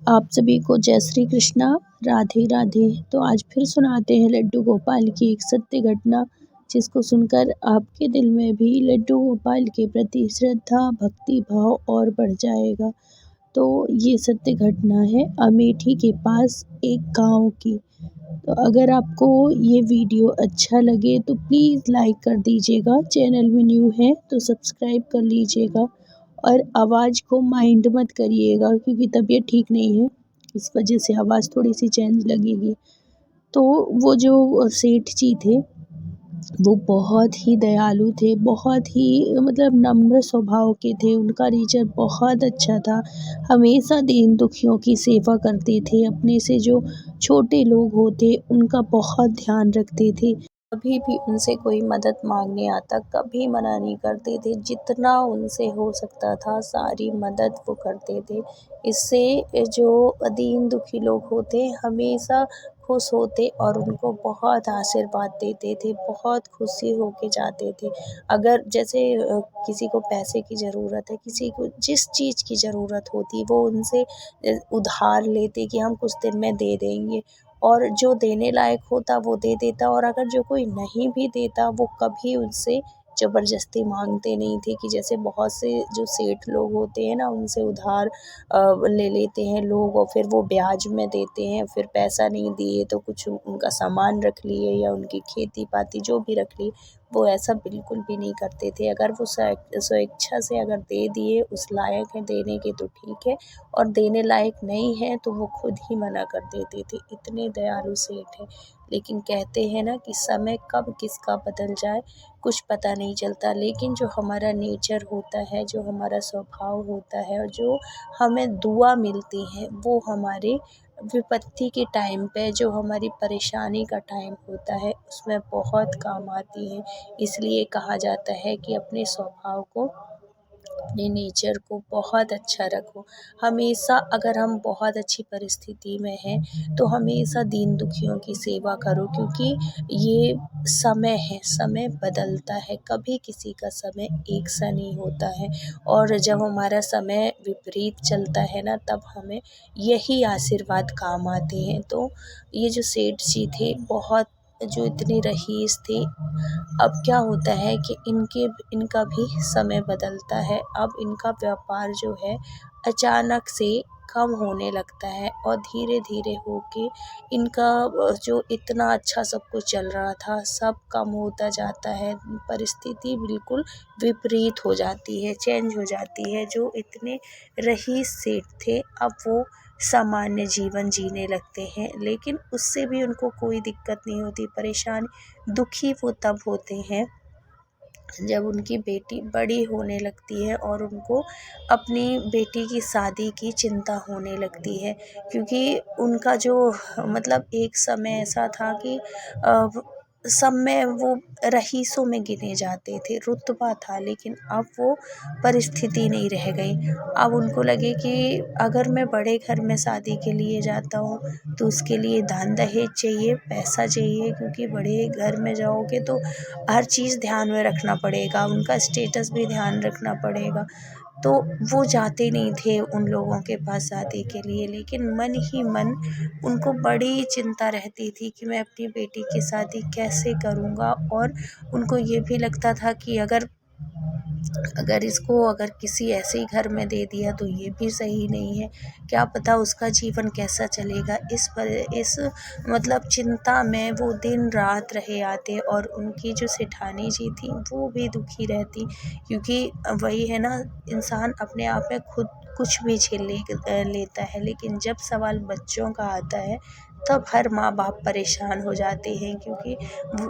आप सभी को जय श्री कृष्णा, राधे राधे। तो आज फिर सुनाते हैं लड्डू गोपाल की एक सत्य घटना, जिसको सुनकर आपके दिल में भी लड्डू गोपाल के प्रति श्रद्धा, भक्ति भाव और बढ़ जाएगा। तो ये सत्य घटना है अमेठी के पास एक गांव की। तो अगर आपको ये वीडियो अच्छा लगे तो प्लीज़ लाइक कर दीजिएगा, चैनल में न्यू है तो सब्सक्राइब कर लीजिएगा और आवाज़ को माइंड मत करिएगा क्योंकि तबीयत ठीक नहीं है, इस वजह से आवाज़ थोड़ी सी चेंज लगेगी। तो वो जो सेठ जी थे वो बहुत ही दयालु थे, बहुत ही मतलब नम्र स्वभाव के थे। उनका नेचर बहुत अच्छा था, हमेशा दीन दुखियों की सेवा करते थे। अपने से जो छोटे लोग होते उनका बहुत ध्यान रखते थे। कभी भी उनसे कोई मदद मांगने आता कभी मना नहीं करते थे, जितना उनसे हो सकता था सारी मदद वो करते थे। इससे जो दीन दुखी लोग होते हमेशा खुश होते और उनको बहुत आशीर्वाद देते थे, बहुत खुशी होके जाते थे। अगर जैसे किसी को पैसे की ज़रूरत है, किसी को जिस चीज़ की ज़रूरत होती वो उनसे उधार लेते कि हम कुछ दिन में दे देंगे, और जो देने लायक होता वो दे देता, और अगर जो कोई नहीं भी देता वो कभी उनसे ज़बरदस्ती मांगते नहीं थे। कि जैसे बहुत से जो सेठ लोग होते हैं ना, उनसे उधार ले लेते हैं लोग और फिर वो ब्याज में देते हैं, फिर पैसा नहीं दिए तो कुछ उनका सामान रख लिए या उनकी खेती पाती जो भी रख ली, वो ऐसा बिल्कुल भी नहीं करते थे। अगर वो स्वेच्छा से अगर दे दिए, उस लायक है देने के तो ठीक है, और देने लायक नहीं है तो वो खुद ही मना कर देते थे। इतने दयालु सेठ हैं। लेकिन कहते हैं ना कि समय कब किसका बदल जाए कुछ पता नहीं चलता, लेकिन जो हमारा नेचर होता है, जो हमारा स्वभाव होता है और जो हमें दुआ मिलती है वो हमारे विपत्ति के टाइम पे, जो हमारी परेशानी का टाइम होता है उसमें बहुत काम आती है। इसलिए कहा जाता है कि अपने स्वभाव को, अपने नेचर को बहुत अच्छा रखो। हमेशा अगर हम बहुत अच्छी परिस्थिति में हैं तो हमेशा दीन दुखियों की सेवा करो, क्योंकि ये समय है, समय बदलता है, कभी किसी का समय एक सा नहीं होता है। और जब हमारा समय विपरीत चलता है ना, तब हमें यही आशीर्वाद काम आते हैं। तो ये जो सेठ जी थे बहुत, जो इतने रईस थे, अब क्या होता है कि इनका भी समय बदलता है। अब इनका व्यापार जो है अचानक से कम होने लगता है और धीरे-धीरे होके इनका जो इतना अच्छा सब कुछ चल रहा था सब कम होता जाता है। परिस्थिति बिल्कुल विपरीत हो जाती है, चेंज हो जाती है। जो इतने रईस सेठ थे अब वो सामान्य जीवन जीने लगते हैं, लेकिन उससे भी उनको कोई दिक्कत नहीं होती, परेशानी दुखी वो तब होते हैं जब उनकी बेटी बड़ी होने लगती है और उनको अपनी बेटी की शादी की चिंता होने लगती है। क्योंकि उनका जो मतलब एक समय ऐसा था कि सब में वो रईसों में गिने जाते थे, रुतबा था, लेकिन अब वो परिस्थिति नहीं रह गई। अब उनको लगे कि अगर मैं बड़े घर में शादी के लिए जाता हूँ तो उसके लिए दान दहेज चाहिए, पैसा चाहिए, क्योंकि बड़े घर में जाओगे तो हर चीज़ ध्यान में रखना पड़ेगा, उनका स्टेटस भी ध्यान रखना पड़ेगा। तो वो जाते नहीं थे उन लोगों के पास शादी के लिए, लेकिन मन ही मन उनको बड़ी चिंता रहती थी कि मैं अपनी बेटी की शादी कैसे करूँगा। और उनको ये भी लगता था कि अगर किसी ऐसे ही घर में दे दिया तो ये भी सही नहीं है, क्या पता उसका जीवन कैसा चलेगा। इस मतलब चिंता में वो दिन रात रहे आते, और उनकी जो सेठानी जी थी वो भी दुखी रहती, क्योंकि वही है ना, इंसान अपने आप में खुद कुछ भी लेता है, लेकिन जब सवाल बच्चों का आता है तब हर माँ-बाप परेशान हो जाते हैं, क्योंकि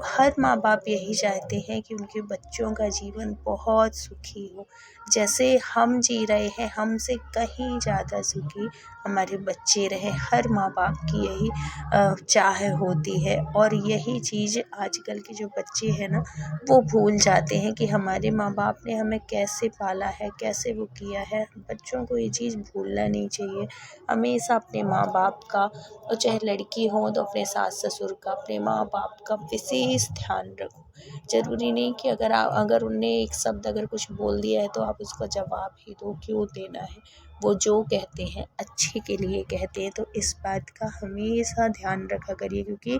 हर माँ-बाप यही चाहते हैं कि उनके बच्चों का जीवन बहुत सुखी हो। जैसे हम जी रहे हैं, हमसे कहीं ज़्यादा सुखी हमारे बच्चे रहें, हर माँ-बाप की यही चाह होती है। और यही चीज़ आजकल के जो बच्चे हैं ना, वो भूल जाते हैं कि हमारे माँ-बाप ने हमें कैसे पाला है, कैसे वो किया है। बच्चों को ये चीज़ भूलना नहीं चाहिए। हमेशा अपने माँ-बाप का, और चाहे लड़की हो तो अपने सास-ससुर का, अपने माँ-बाप का विशेष ध्यान रखो। ज़रूरी नहीं कि अगर उनने एक शब्द अगर कुछ बोल दिया है तो आप उसका जवाब ही दो, क्यों देना है। वो जो कहते हैं अच्छे के लिए कहते हैं। तो इस बात का हमेशा ध्यान रखा करिए, क्योंकि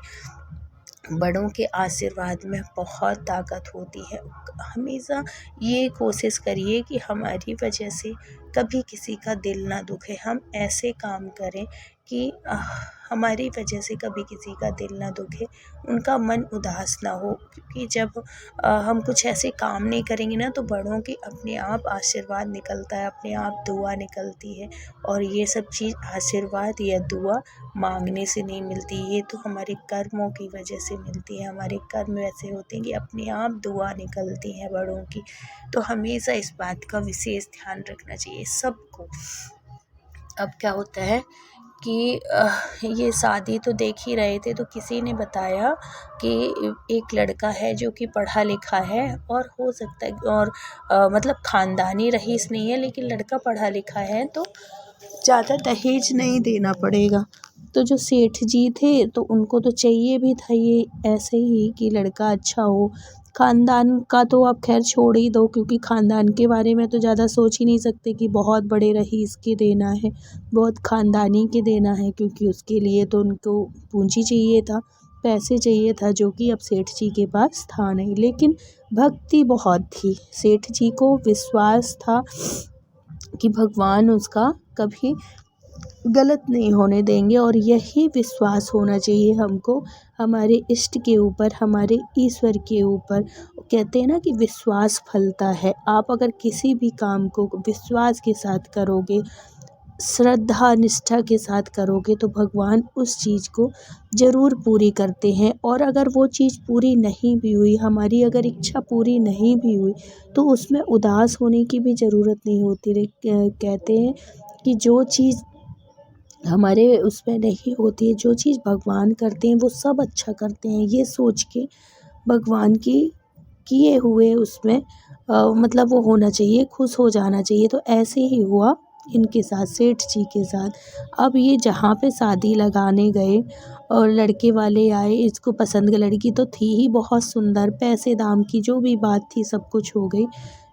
बड़ों के आशीर्वाद में बहुत ताकत होती है। हमेशा ये कोशिश करिए कि हमारी वजह से कभी किसी का दिल ना दुखे, हम ऐसे काम करें कि हमारी वजह से कभी किसी का दिल ना दुखे, उनका मन उदास ना हो। क्योंकि जब हम कुछ ऐसे काम नहीं करेंगे ना, तो बड़ों की अपने आप आशीर्वाद निकलता है, अपने आप दुआ निकलती है। और ये सब चीज़ आशीर्वाद या दुआ मांगने से नहीं मिलती, ये तो हमारे कर्मों की वजह से मिलती है। हमारे कर्म ऐसे होते हैं कि अपने आप दुआ निकलती है बड़ों की। तो हमेशा इस बात का विशेष ध्यान रखना चाहिए सबको। अब क्या होता है कि ये शादी तो देख ही रहे थे, तो किसी ने बताया कि एक लड़का है जो कि पढ़ा लिखा है, और हो सकता है और मतलब ख़ानदानी रईस नहीं है, लेकिन लड़का पढ़ा लिखा है, तो ज़्यादा दहेज नहीं देना पड़ेगा। तो जो सेठ जी थे तो उनको तो चाहिए भी था ये ऐसे ही कि लड़का अच्छा हो। ख़ानदान का तो आप खैर छोड़ ही दो, क्योंकि ख़ानदान के बारे में तो ज़्यादा सोच ही नहीं सकते कि बहुत बड़े रईस के देना है, बहुत ख़ानदानी के देना है, क्योंकि उसके लिए तो उनको पूंजी चाहिए था, पैसे चाहिए था, जो कि अब सेठ जी के पास था नहीं। लेकिन भक्ति बहुत थी, सेठ जी को विश्वास था कि भगवान उसका कभी गलत नहीं होने देंगे। और यही विश्वास होना चाहिए हमको हमारे इष्ट के ऊपर, हमारे ईश्वर के ऊपर। कहते हैं ना कि विश्वास फलता है। आप अगर किसी भी काम को विश्वास के साथ करोगे, श्रद्धा निष्ठा के साथ करोगे, तो भगवान उस चीज़ को ज़रूर पूरी करते हैं। और अगर वो चीज़ पूरी नहीं भी हुई, हमारी अगर इच्छा पूरी नहीं भी हुई, तो उसमें उदास होने की भी ज़रूरत नहीं होती। कहते हैं कि जो चीज़ हमारे उसमें नहीं होती है, जो चीज़ भगवान करते हैं वो सब अच्छा करते हैं, ये सोच के भगवान की किए हुए उसमें मतलब वो होना चाहिए, खुश हो जाना चाहिए। तो ऐसे ही हुआ इनके साथ, सेठ जी के साथ। अब ये जहाँ पे शादी लगाने गए और लड़के वाले आए, इसको पसंद, लड़की तो थी ही बहुत सुंदर, पैसे दाम की जो भी बात थी सब कुछ हो गई।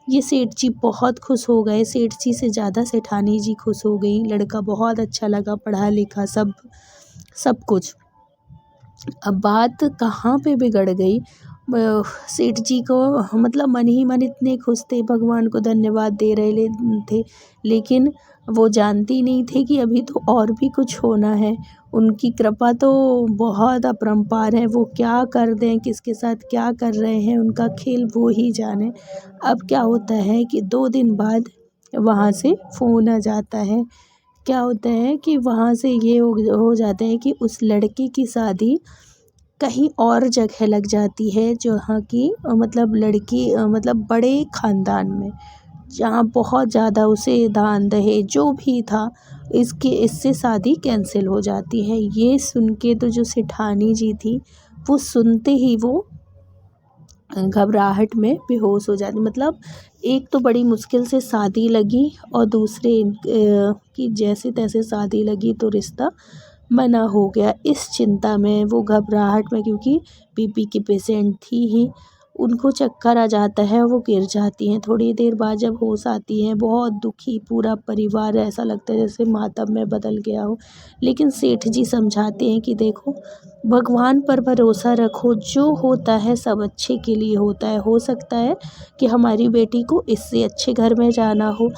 ये सेठ जी बहुत खुश हो गए, सेठ जी से ज़्यादा सेठानी जी खुश हो गई। लड़का बहुत अच्छा लगा, पढ़ा लिखा, सब कुछ। अब बात कहाँ पे बिगड़ गई, सेठ जी को मतलब मन ही मन इतने खुश थे, भगवान को धन्यवाद दे रहे थे, लेकिन वो जानती नहीं थे कि अभी तो और भी कुछ होना है। उनकी कृपा तो बहुत अपरंपार है, वो क्या कर दें, किसके साथ क्या कर रहे हैं, उनका खेल वो ही जाने। अब क्या होता है कि 2 दिन बाद वहाँ से फ़ोन आ जाता है। क्या होता है कि वहाँ से ये हो जाता है कि उस लड़के की शादी कहीं और जगह लग जाती है, जहाँ की मतलब लड़की मतलब बड़े ख़ानदान में, जहाँ बहुत ज़्यादा उसे दान दहेज जो भी था, इससे शादी कैंसिल हो जाती है। ये सुन के तो जो सेठानी जी थी, वो सुनते ही वो घबराहट में बेहोश हो जाती। मतलब एक तो बड़ी मुश्किल से शादी लगी, और दूसरे की जैसे तैसे शादी लगी, तो रिश्ता मना हो गया। इस चिंता में, वो घबराहट में, क्योंकि बीपी की पेशेंट थी ही, उनको चक्कर आ जाता है, वो गिर जाती हैं। थोड़ी देर बाद जब होश आती हैं, बहुत दुखी पूरा परिवार, ऐसा लगता है जैसे मातम में बदल गया हो। लेकिन सेठ जी समझाते हैं कि देखो, भगवान पर भरोसा रखो, जो होता है सब अच्छे के लिए होता है। हो सकता है कि हमारी बेटी को इससे अच्छे घर में जाना हो।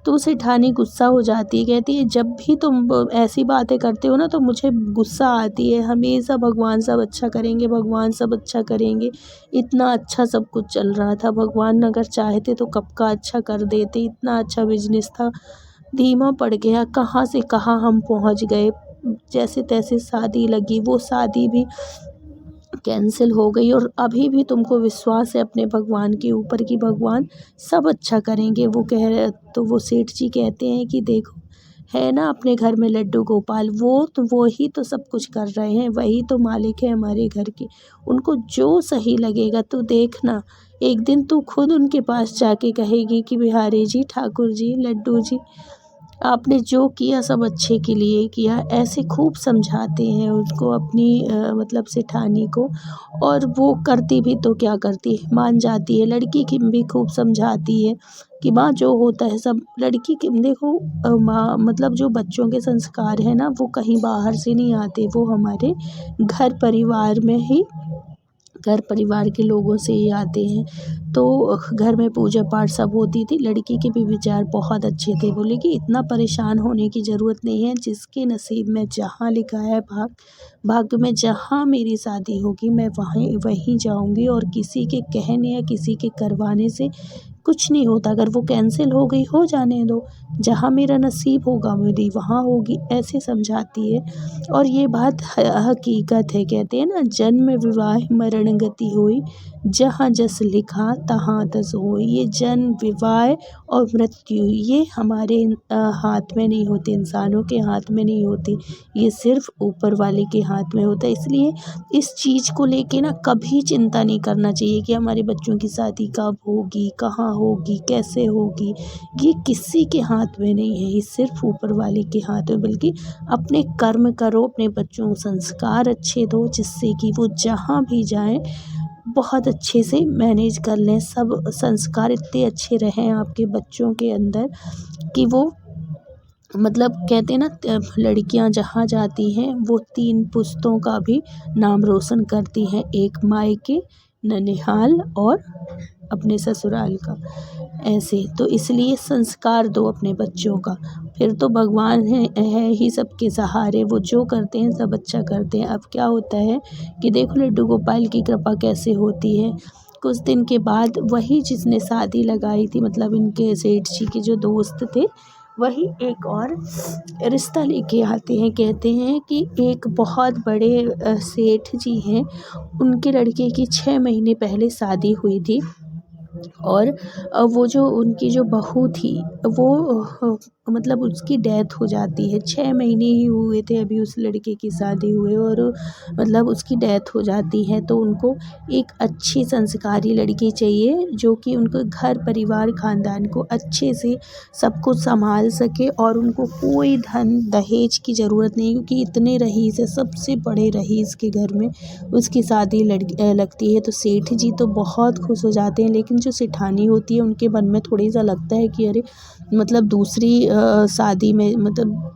तो सेठानी गुस्सा हो जाती है, कहती है जब भी तुम ऐसी बातें करते हो ना, तो मुझे गुस्सा आती है। हमेशा भगवान सब अच्छा करेंगे, भगवान सब अच्छा करेंगे, इतना अच्छा सब कुछ चल रहा था, भगवान अगर चाहते तो कब का अच्छा कर देते। इतना अच्छा बिजनेस था, धीमा पड़ गया, कहाँ से कहाँ हम पहुँच गए। जैसे तैसे शादी लगी, वो शादी भी कैंसिल हो गई, और अभी भी तुमको विश्वास है अपने भगवान के ऊपर कि भगवान सब अच्छा करेंगे। वो कह रहे, तो वो सेठ जी कहते हैं कि देखो, है ना अपने घर में लड्डू गोपाल, वो ही तो सब कुछ कर रहे हैं, वही तो मालिक है हमारे घर के। उनको जो सही लगेगा तू देखना, एक दिन तू खुद उनके पास जाके कहेगी कि बिहारी जी, ठाकुर जी, लड्डू जी, आपने जो किया सब अच्छे के लिए किया। ऐसे खूब समझाते हैं उसको, अपनी मतलब सेठानी को। और वो करती भी तो क्या करती है, मान जाती है। लड़की की भी खूब समझाती है कि माँ जो होता है सब लड़की के देखो माँ मतलब जो बच्चों के संस्कार है ना वो कहीं बाहर से नहीं आते, वो हमारे घर परिवार के लोगों से ही आते हैं। तो घर में पूजा पाठ सब होती थी। लड़की के भी विचार बहुत अच्छे थे। बोले कि इतना परेशान होने की ज़रूरत नहीं है, जिसके नसीब में जहाँ लिखा है भाग्य में जहाँ मेरी शादी होगी मैं वहीं जाऊँगी, और किसी के कहने या किसी के करवाने से कुछ नहीं होता। अगर वो कैंसिल हो गई हो जाने दो, जहाँ मेरा नसीब होगा मेरी वहाँ होगी, ऐसे समझाती है। और ये बात हकीकत है। कहते हैं ना, जन्म विवाह मरण गति होई, जहाँ जस लिखा तहाँ तस होई। ये जन्म विवाह और मृत्यु ये हमारे हाथ में नहीं होती, इंसानों के हाथ में नहीं होती, ये सिर्फ ऊपर वाले के हाथ में होता है। इसलिए इस चीज़ को लेके ना कभी चिंता नहीं करना चाहिए कि हमारे बच्चों की शादी कब होगी, कहाँ होगी, कैसे होगी। ये किसी के हाथ में नहीं है, ये सिर्फ ऊपर वाले के हाथ में। बल्कि अपने कर्म करो, अपने बच्चों को संस्कार अच्छे दो, जिससे कि वो जहाँ भी जाएं बहुत अच्छे से मैनेज कर लें। सब संस्कार इतने अच्छे रहें आपके बच्चों के अंदर कि वो मतलब कहते हैं ना, लड़कियां जहाँ जाती हैं वो 3 पुश्तों का भी नाम रोशन करती हैं, एक मायके, ननिहाल और अपने ससुराल का। ऐसे तो इसलिए संस्कार दो अपने बच्चों का, फिर तो भगवान है ही सबके सहारे, वो जो करते हैं सब अच्छा करते हैं। अब क्या होता है कि देखो लड्डू गोपाल की कृपा कैसे होती है। कुछ दिन के बाद वही जिसने शादी लगाई थी, मतलब इनके सेठ जी के जो दोस्त थे, वही एक और रिश्ता लेके आते हैं। कहते हैं कि एक बहुत बड़े सेठ जी हैं, उनके लड़के की 6 महीने पहले शादी हुई थी। और वो जो उनकी जो बहू थी वो मतलब उसकी डेथ हो जाती है। 6 महीने ही हुए थे अभी उस लड़के की शादी हुए, और मतलब उसकी डेथ हो जाती है। तो उनको एक अच्छी संस्कारी लड़की चाहिए, जो कि उनको घर परिवार ख़ानदान को अच्छे से सब कुछ संभाल सके, और उनको कोई धन दहेज की ज़रूरत नहीं, क्योंकि इतने रईस है, सबसे बड़े रईस के घर में उसकी शादी लगती है। तो सेठ जी तो बहुत खुश हो जाते हैं, लेकिन जो सेठानी होती है उनके मन में थोड़ी सा लगता है कि अरे मतलब दूसरी शादी में मतलब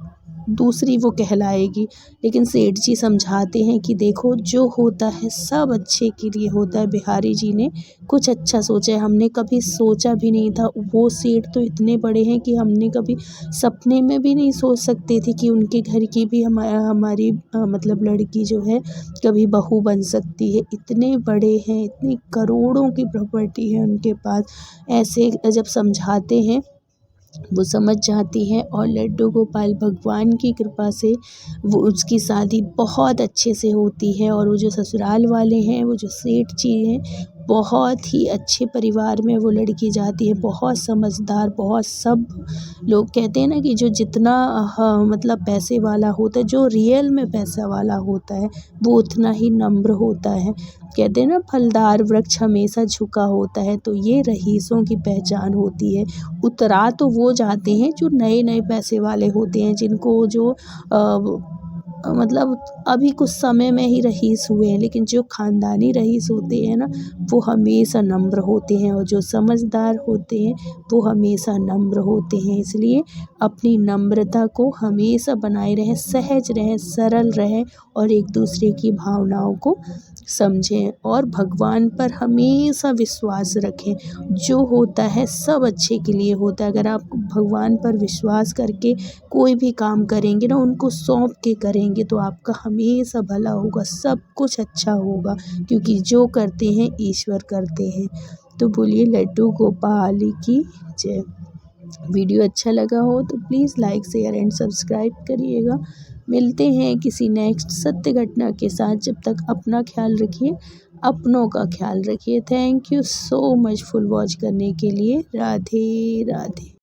दूसरी वो कहलाएगी। लेकिन सेठ जी समझाते हैं कि देखो जो होता है सब अच्छे के लिए होता है। बिहारी जी ने कुछ अच्छा सोचा है, हमने कभी सोचा भी नहीं था। वो सेठ तो इतने बड़े हैं कि हमने कभी सपने में भी नहीं सोच सकते थे कि उनके घर की भी हमारी मतलब लड़की जो है कभी बहू बन सकती है। इतने बड़े हैं, इतनी करोड़ों की प्रॉपर्टी है उनके पास। ऐसे जब समझाते हैं वो समझ जाती हैं, और लड्डू गोपाल भगवान की कृपा से वो उसकी शादी बहुत अच्छे से होती है। और वो जो ससुराल वाले हैं, वो जो सेठ जी हैं, बहुत ही अच्छे परिवार में वो लड़की जाती है। बहुत समझदार, बहुत सब लोग कहते हैं ना कि जो जितना मतलब पैसे वाला होता है, जो रियल में पैसा वाला होता है, वो उतना ही नम्र होता है। कहते हैं ना, फलदार वृक्ष हमेशा झुका होता है। तो ये रईसों की पहचान होती है। उतरा तो वो जाते हैं जो नए पैसे वाले होते हैं, जिनको जो मतलब अभी कुछ समय में ही रईस हुए हैं। लेकिन जो ख़ानदानी रईस होते हैं ना, वो हमेशा नम्र होते हैं, और जो समझदार होते हैं वो हमेशा नम्र होते हैं। इसलिए अपनी नम्रता को हमेशा बनाए रहें, सहज रहें, सरल रहें, और एक दूसरे की भावनाओं को समझें, और भगवान पर हमेशा विश्वास रखें। जो होता है सब अच्छे के लिए होता है। अगर आप भगवान पर विश्वास करके कोई भी काम करेंगे ना, उनको सौंप के करेंगे, तो आपका हमेशा भला होगा, सब कुछ अच्छा होगा, क्योंकि जो करते हैं ईश्वर करते हैं। तो बोलिए लड्डू गोपाल की जय। वीडियो अच्छा लगा हो तो please like, share and subscribe करिएगा। मिलते हैं किसी नेक्स्ट सत्य घटना के साथ। जब तक अपना ख्याल रखिए, अपनों का ख्याल रखिए। Thank you so much full watch करने के लिए। राधे राधे।